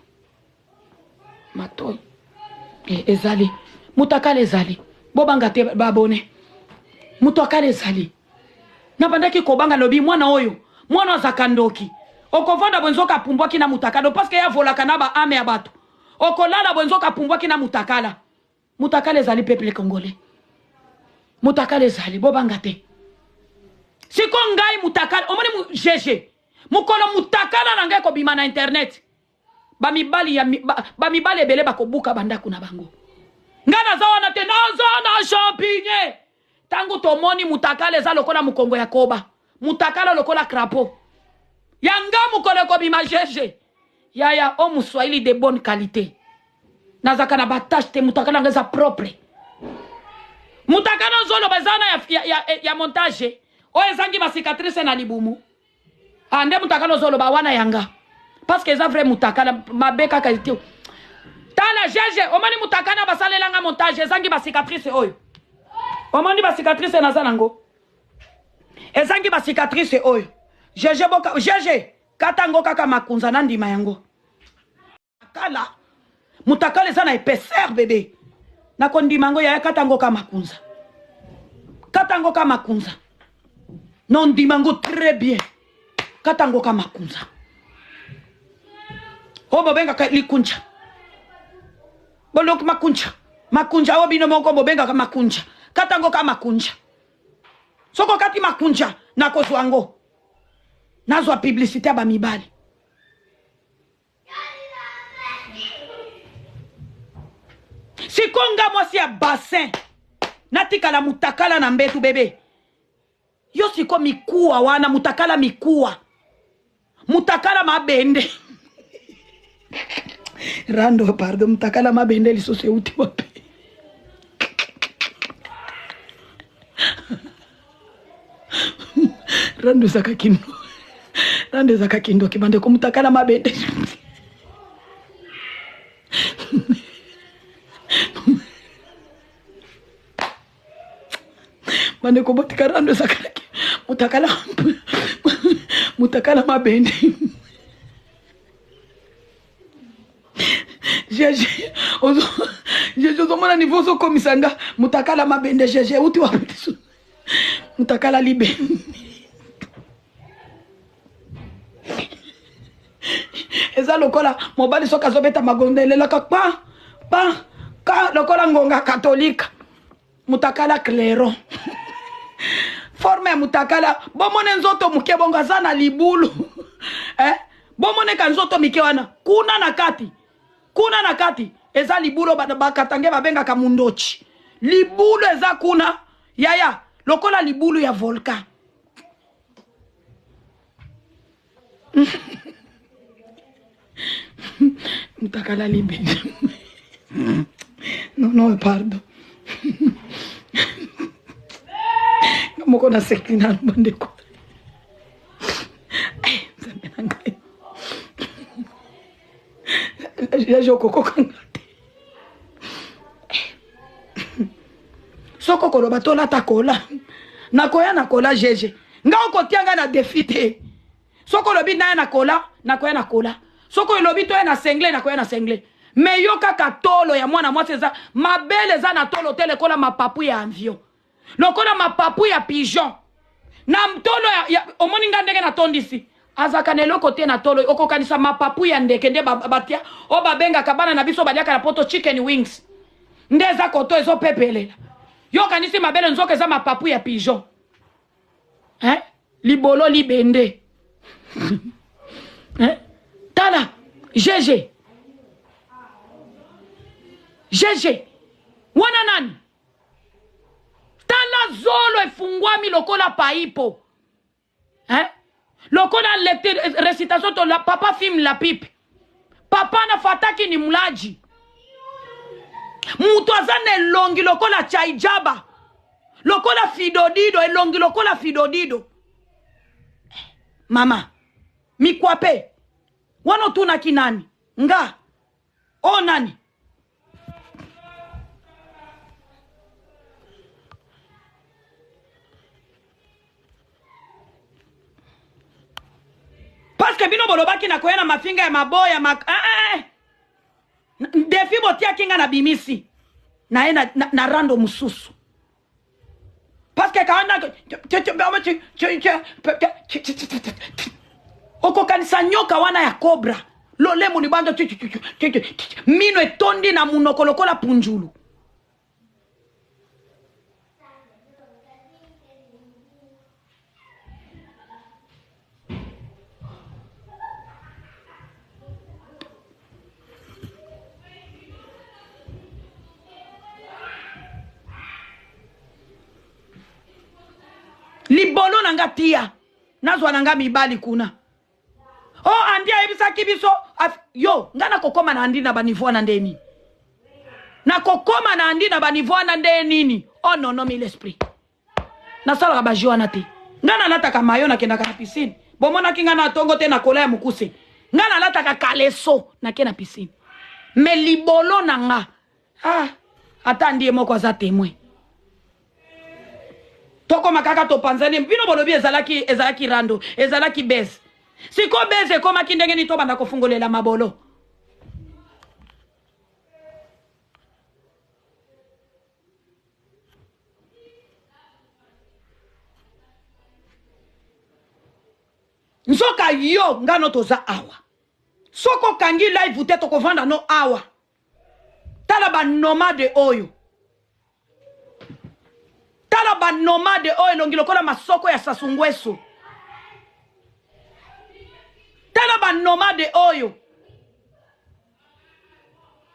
matoi ezali mutakala ezali bobanga te babone mutakala ezali na bandaki kobanga lobi mwana oyo mwana zakandoki okovanda bwenzoka pumbwaki na mutakala parce que ya volaka na ba ame ya bato okolala bwenzoka pumbwaki na mutakala ezali peuple congolais mutakala ezali bobanga te siko ngai mutakala omoni jeje mukolo mutakala na ngai ko bima na internet bamibali ebele bakobuka bandaku na bango ngana za wana te na champignon tangu tomoni mutakala eza lokola mukongo ya koba mutakala lokola crapaud yanga mukolo ko bima jeje yaya o muswahili de bonne qualité nazaka na batache te mutakala ngeza propre mutakala zolo bazana ya montage o ezangi ba cicatrice na libumu ande mutakala zolo ba wana yanga parce que eza vrai mutakala mabeka qualité tala jeje omani mutakala basalelanga montage ezangi ba cicatrice oyo omani ba cicatrice nazana ngo ezangi ba cicatrice oyo jeje boka jeje katango kaka makunza na ndima yango kala mutakala eza na épaisseur bébé na kondima ngo ya katango kama makunza katango kama makunza non ndima ngo très bien katango kama makunza obo benga ka likunja bolok makunja obino moko bobenga kama makunja katango kama makunja soko kati makunja na kozwango nazwa publicité ba mibali sikonga mwasi ya bassin natikala mutakala na mbetu bebe yo siko mikuwa wana mutakala mikuwa mutakala mabende rando pardon mutakala mabende lisose uti wapi rando zaka kindo kibande ko mutakala mabende bande ko botikara ndo sakala ki mutakala mabende jeje ozo mona niveau zo komisanga mutakala mabende jeje uti wapi mutakala libe eza lokola mobali soka zobeta magondele la pa lokola ngonga katolika mutakala klero forme mutakala bomone nzoto muke bonga zana libulu bomone ka nzoto mike wana kuna na kati eza libulu bakatange babenga ka mundochi libulu eza kuna yaya lokola libulu ya volcan mutakala libe no pardon moko na sekina bandeko joko kokangate soko koloba tola takola nakoya jeje nga okotianga na defite soko lobi na nakola nakoya soko lobi to na sengle nakoya na sengle me yo kaka tolo ya mwana mwasi eza mabele za na tolo tele kola mapapu ya avion lokola mapapu ya pigeon na tolo ya omoni nga ndenge na tondisi azaka na eloko te na tolo okokanisa mapapu ya ndeke nde batia o babenga kabana na biso baliaka na poto chicken wings nde eza koto ezo pepelela yo kanisi mabele nzoka eza mapapu ya pigeon libolo libende tala jeje wana nani tala zolo efungwami lokola paipo lokola recitation to la papa film la pipe papa na fataki ni mlaji mutu azana elongi lokola chaijaba lokola fidodido elongi lokola fidodido mama mikwape wano tunaki nani nga o nani parce que bino bolobaki na koyena mafinga ya maboya defi botia kinga na bimisi na na rando mususu parce que kaona okokanisa nyoka wana ya cobra lolemo ni bando mino etondi na munoko lokola punjulu libolo nanga tia nazwa nanga mibali kuna andia ebisa kibiso yo ngana kokoma na andi na banivua na ndeni na kokoma na andi na banivua na ndeni oh non mille esprit na sala ba joana te ngana lataka mayo na kenda ka piscine bomona kinga na tongo te na kola ya mukuse ngana lataka kaleso na kena piscine me libolo nanga ata ndie moko aza témoin toko makaka to panzani bino bolobi ezalaki rando ezalaki base siko base koma kindenge ni to banda kofungolela mabolo nzoka yo ngano toza awa soko kangi live te to kovanda no awa tala ba nomade oyo tala ba nomade oyo longi lokola masoko ya Sasungweso tala ba nomade oyo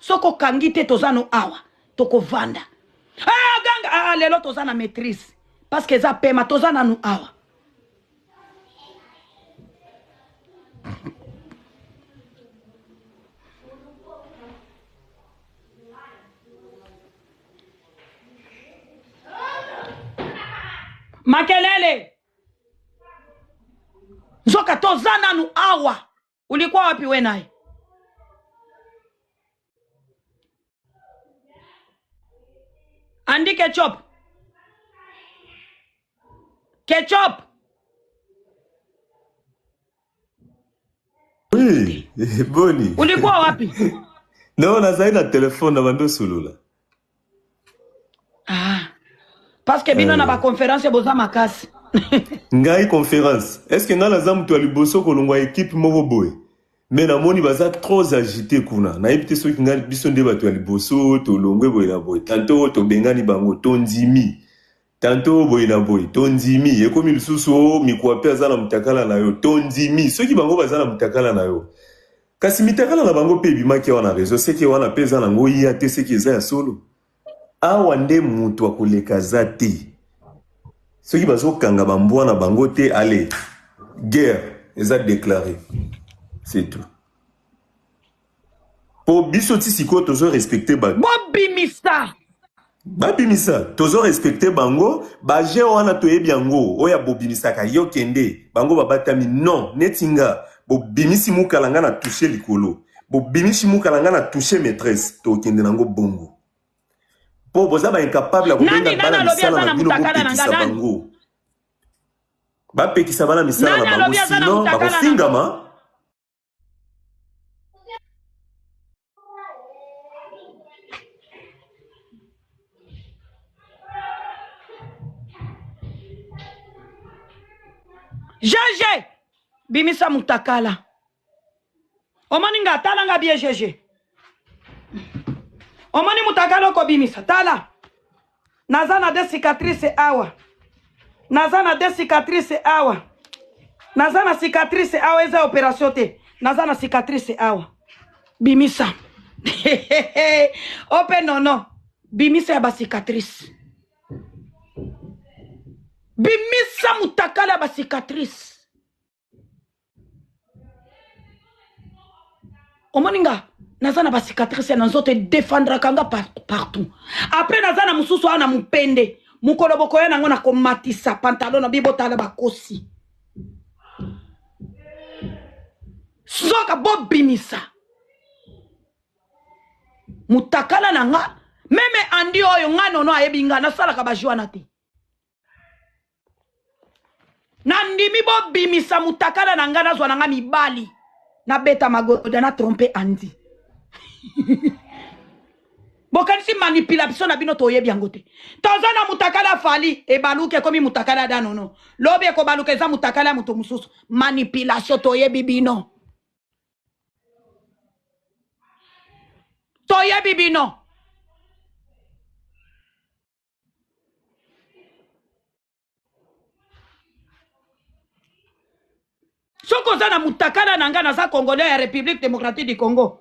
soko kangi te tozano awa toko vanda ganga lelo tozana maîtrise parce que za pema tozana nu awa makelele nzoka tozana nu awa ulikuwa wapi we naye andike chop Ketchup. Oui, Boni. Ulikuwa wapi? Non, nazali na téléphone na bando sulula. Ah. Parce que bino na ba conférence boza makasi. Ngai conférence. Est-ce que ngala zamu to aliboso ko longwa équipe moko boy? Mais na moni baza trop agité kuna. Na yebite so ki ngali biso nde bato aliboso to longwe boy na boy. Tantôt to bengani bango tonzimi. Tantôt boy na boy tonzimi. Ekomi lisusu mikwape azala mutakala na yo tonzimi. Soki bango bazala mutakala na yo. Kasi mitakala na bango pe bimaki wana réseau seki wana peza nango iya te seki eza ya solo. Awa nde mutu akoleka za te. Soki bazokanga bambwana bango te allez. Guerre eza déclaré. C'est tout. Po biso ti siko tozo respecter ba. Bobimisa. Babimisa tozo respecter bango ba je wana toyebi yango oya bobimisaka yo kende bango babatami non netinga bobimisi mukalanga na toucher likolo bobimisi mukalanga na toucher maîtresse to kende nango bongo po boza ba incapable ko benga bana misala na bino bopekisa bango bapekisa bana misala na bango sinon bakofingama. Jeje bimisa mutakala omani nga tala nga bie jeje omani mutakala ko bimisa tala nazana de cicatrice awa nazana de cicatrice awa nazana cicatrice awa eza opération te nazana cicatrice awa bimisa ope nono bimisa ya ba cicatrice bimisa mutakala ba cicatrice omoninga nazana ba cicatrice na nzoto défendre kanga partout après nazana mususu ana mupende mukoloboko ya nango na komatisa pantalon na bibotala bakosi soka bo bimisa mutakala nanga meme andi oyo ngano no ayebinga na sala ka bajuana te nandimi bo bimisa mutakala na nga nazwa nanga mibali na beta magoda na trompe andi bokanisi manipulation na bino toyebi yango te toza na mutakala fali ebaluke komi mutakala danono lobi eko baluke eza mutakala muto mususu manipulation toyebi bino toyebi bino soko za na mutakala nanga na za Congolais ya République démocratique du Congo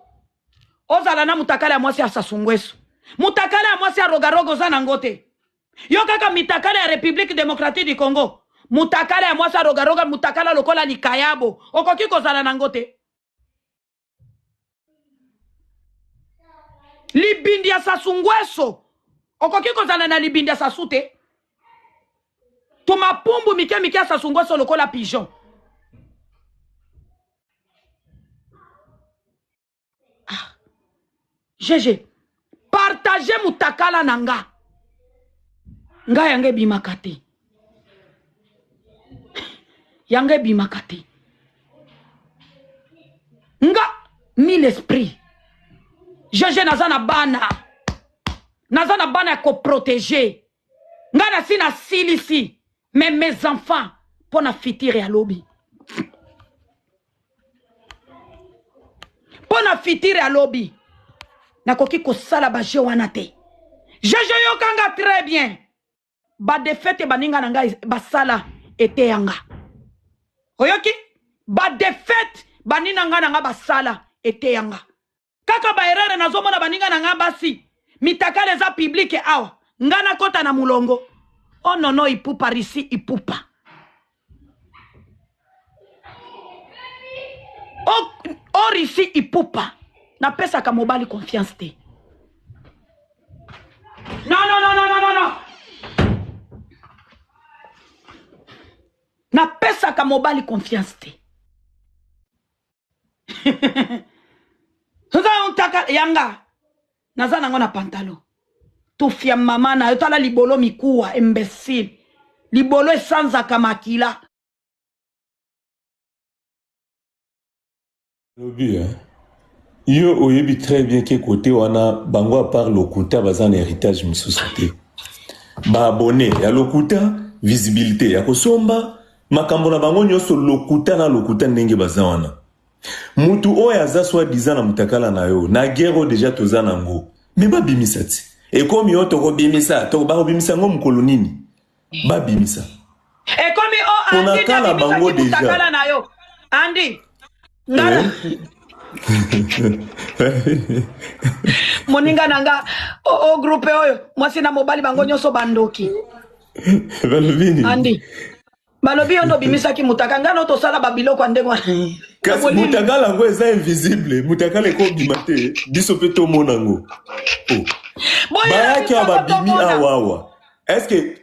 ozala na mutakala ya mwasi ya Sasungweso mutakala ya mwasi ya Rogarogo za nangote yo kaka mitakala ya République démocratique du Congo mutakala ya mwasi ya Rogaroga mutakala lokola likayabo okoki kozala nangote libindi ya Sasungweso okoki kozala na libindi ya Sasute tumapumbu mike mike ya Sasungweso lokola pigeon. Jeje, partagez mutakala nanga. Nga yange bimakati. Yange bimakati. Nga mille esprit. Jeje nazana bana. Nazana bana ko protéger. Nga na si na silisi. Mais mes enfants, pour na fitire à lobby. Pour na fitire à lobby. Nakoki ko sala ba je wana te. Jeje yo kanga très bien. Ba défaite baninga nanga ba sala ete yanga. Oyoki? Ba défaite banina nanga ba sala ete yanga. Kaka ba erreur nazo mona baninga nanga basi. Mitakale za public awa. Ngana kota na mulongo. Oh non non ipupa risi ipupa. Oh risi ipupa. Na pesa ka mobali confiance te. Non. Na pesa ka mobali confiance te. Soza untaka yanga. Naza nango na pantalon. Tufia mama na yotala libolo mikuwa imbécile. libolo esanzaka makila. Lobi, hein? Yo oyebi très bien que côté wana bango à part lokuta bazan héritage msusute. Ba abonné ya lokuta visibilité ya kosomba makambo na bango nyoso lokuta na lokuta ndenge bazan wana. Mutu oya za soi disant na mutakala na yo na guerre déjà toza nango. Mais ba bimisa ti. Et comme yo toko bimisa, to ba bimisa ngo mukolo nini? Ba bimisa. Et comme Andy kala bango déjà. Mutakala na yo. Andy. Ngala. Moninga nanga o groupe oyo mwasi na mobali bango nyoso bandoki. Balobini. Andy. Balobi yondo bimisaki mutaka no to sala babiloko ndengwa. Kasi mutakala ngo eza invisible, mutakala ko bimate, biso pe to monango. Oh. Bayaki ababimi awawa. Est-ce que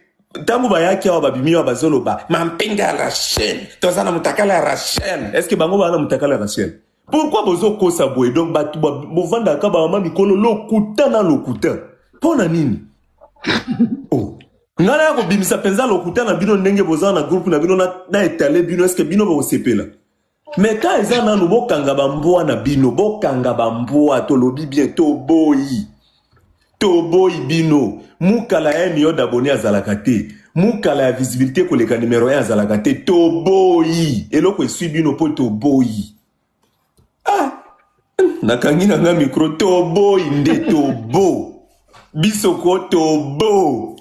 tango bayaki ababimi abazolo ba mampinga Rachel, tozana mutakala Rachel. Est-ce que bango bana mutakala Rachel? Pourquoi bozo kosa boy donc batu bovanda ka ba mama mikolo lokuta na lokuta. Pona nini? Oh. Ngana yako bimisa penza lokuta na bino ndenge boza na groupe na bino na etale bino est-ce que bino ba osepela? Mais quand ils ont un bokanga bamboa na bino, bokanga bamboa tolobi bien toboyi. Toboyi bino. Mukala ya million d'abonnés à Zalakate. Mukala ya visibilité koleka numéro 1 à Zalakate. Toboyi. Et loko esui bino po toboyi. Ah. Nakangi na nga micro toboyi nde tobo. Bisoko tobo.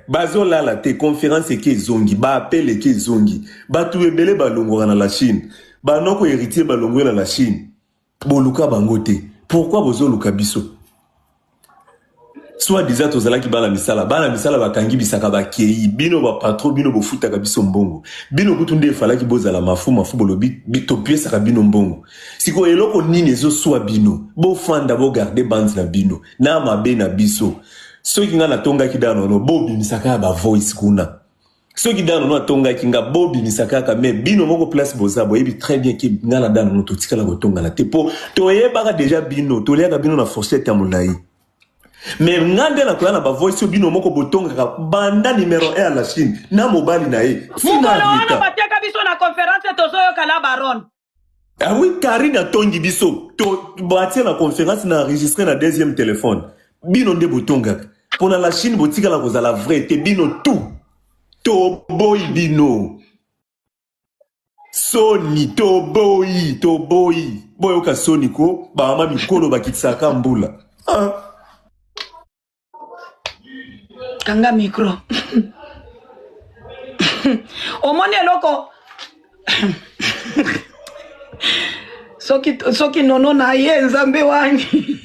Bazo la te conférence ke zongi ba appel ke zongi ba tu ebele balongo na la Chine ba noko héritier balongo na la Chine boluka bangote pourquoi bozo luka biso soit disant tozala ki bana misala bakangi bisaka ba kei bino ba patron bino bo futa ka biso mbongo bino kutunde fala ki bozala mafu bolobi to pièce ka bino mbongo siko eloko nini ezo soit bino bo fanda bo garder bande na bino na mabe na biso. Ceux qui n'ont tonga qui dano no bobi misaka ba voice kuna. Ceux qui dano no tonga qui nga bobi misaka ka me bino moko place boza boyebi très bien ki ngala dano no totika la tonga na tepo to yeba déjà bino to lia ka bino na fourchette ya mulai. Mais ngande na ko na ba voice bino moko botonga ka banda numéro 1 à la Chine na mobali na ye. Mukolo wana bateka biso na conférence tozoyo kala baron. Ah oui, Karina tongi biso to batia na conférence na enregistrer na deuxième téléphone. Bino nde botonga. Pour la Chine, botika la cause la vraie, te bino tout. Toboy bino. Sony, toboy. Boy oka Sony ko, ba mama mikolo ba kitsaka mbula. Ah. Kanga micro. Omoni eloko. Soki nono na ye nzambe wani.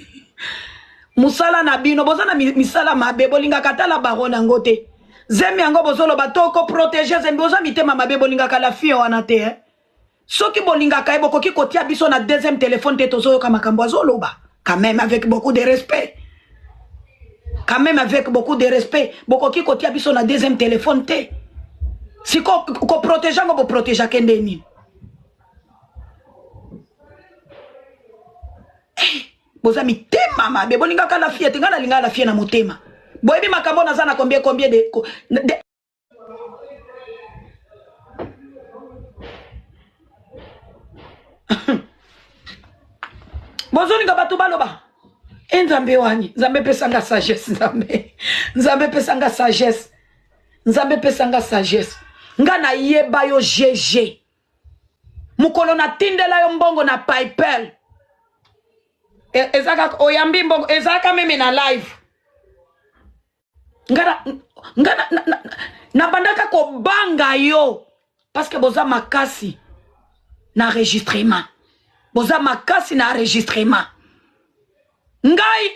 Musala na bino bozana misala mabe bolinga katala barona ngote zemi yango bozolo batoko protéger zembi boza mitema mabe bolinga kala fio wana te soki bolinga kaye bokoki kotia biso na deuxième téléphone te tozoyo kama kambo azoloba quand même avec beaucoup de respect bokoki kotia biso na deuxième téléphone te siko ko protéger ngo bo protéger kendeni boza mitema mabe bolinga kala fie tenga na linga la fie na motema boyebi makambo na zana combien de bozolinga batu baloba nzambe wani nzambe pesanga sagesse nzambe pesanga sagesse nga na yeba yo GG mukolo na tindela yo mbongo na PayPal. Ezaka oyambi mbongo ezaka meme na live ngana na bandaka ko banga yo parce que boza makasi na enregistrement ngai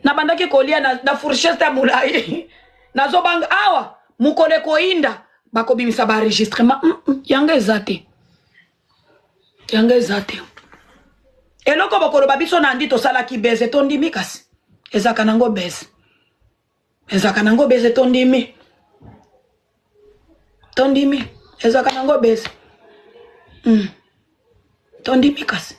na bandaki kolia na fourchette ya mulai nazo banga awa mukole ko inda bakobimisa ba enregistrement yanga ezate eloko bokolo babiso na ndi tosala ki beze tondimi kasi ezaka nango beze tondimi ezaka nango beze tondimi kasi